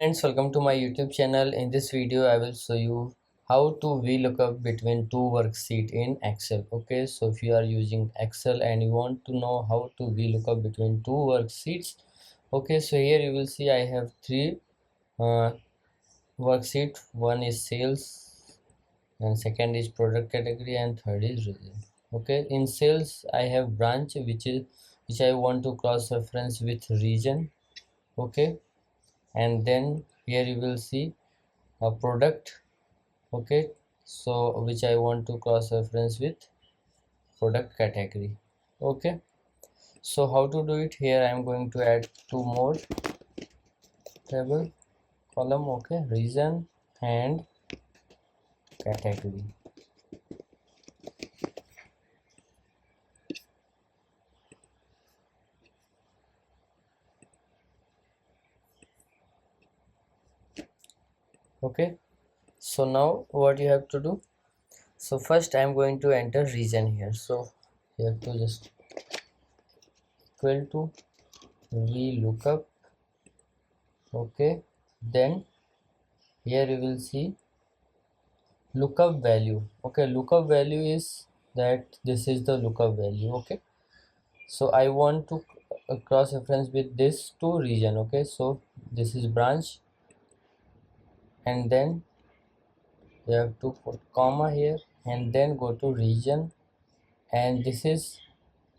Friends, welcome to my YouTube channel. In this video I will show you how to VLOOKUP between two worksheets in Excel. Okay, so if you are using Excel and you want to know how to VLOOKUP between two worksheets, okay, so here you will see I have three uh, worksheet. One is sales, and second is product category, and third is region. Okay, in sales I have branch which I want to cross reference with region. Okay, and then here you will see a product. Okay, so which I want to cross reference with product category. Okay, so how to do it? Here I am going to add two more table column. Okay, region and category. Okay, so now what you have to do? So first I am going to enter region here. So you have to just equal to VLOOKUP. Okay, then here you will see lookup value. Okay, lookup value is that this is the lookup value. Okay, so I want to cross reference with this to region. Okay, so this is branch, and then you have to put comma here and then go to region, and this is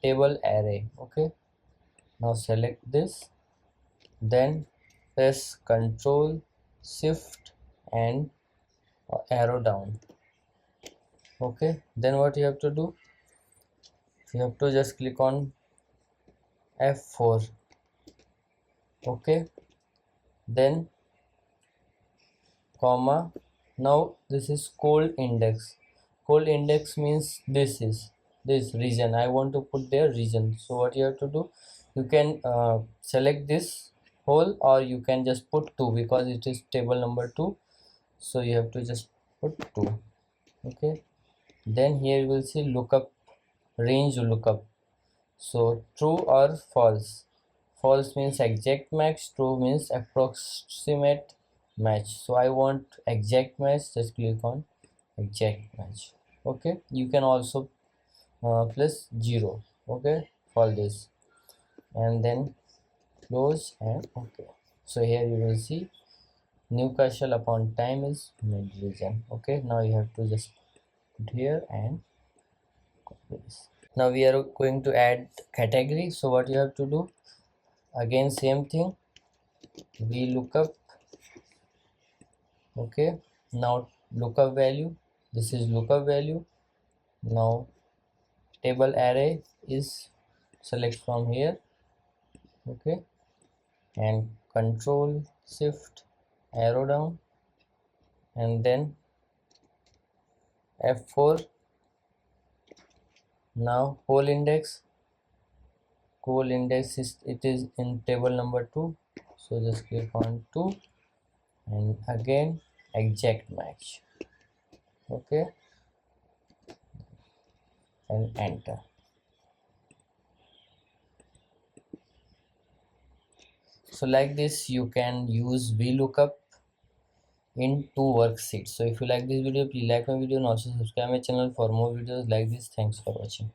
table array. Okay, now select this, then press Ctrl Shift and arrow down. Okay, then what you have to do? You have to just click on F4. Okay, then comma. Now this is cold index. Cold index means this is this region. I want to put their region. So what you have to do? You can select this whole, or you can just put 2 because it is table number 2. So you have to just put 2. Okay, then here you will see lookup, range lookup. So true or false. False means exact match, true means approximate match. So I want exact match, just click on exact match. Okay, you can also plus 0. Okay, for this, and then close and okay. So here you will see Newcastle upon time is mid region. Okay, now you have to just put here and copy this. Now we are going to add category. So what you have to do? Again same thing, VLOOKUP. Okay, now lookup value, this is lookup value. Now table array is select from here. Okay, and Control Shift arrow down, and then F4. Now whole index is, it is in table number 2, so just click on 2 and again exact match. Okay, and enter. So like this you can use VLOOKUP in two worksheets. So if you like this video, please like my video and also subscribe my channel for more videos like this. Thanks for watching.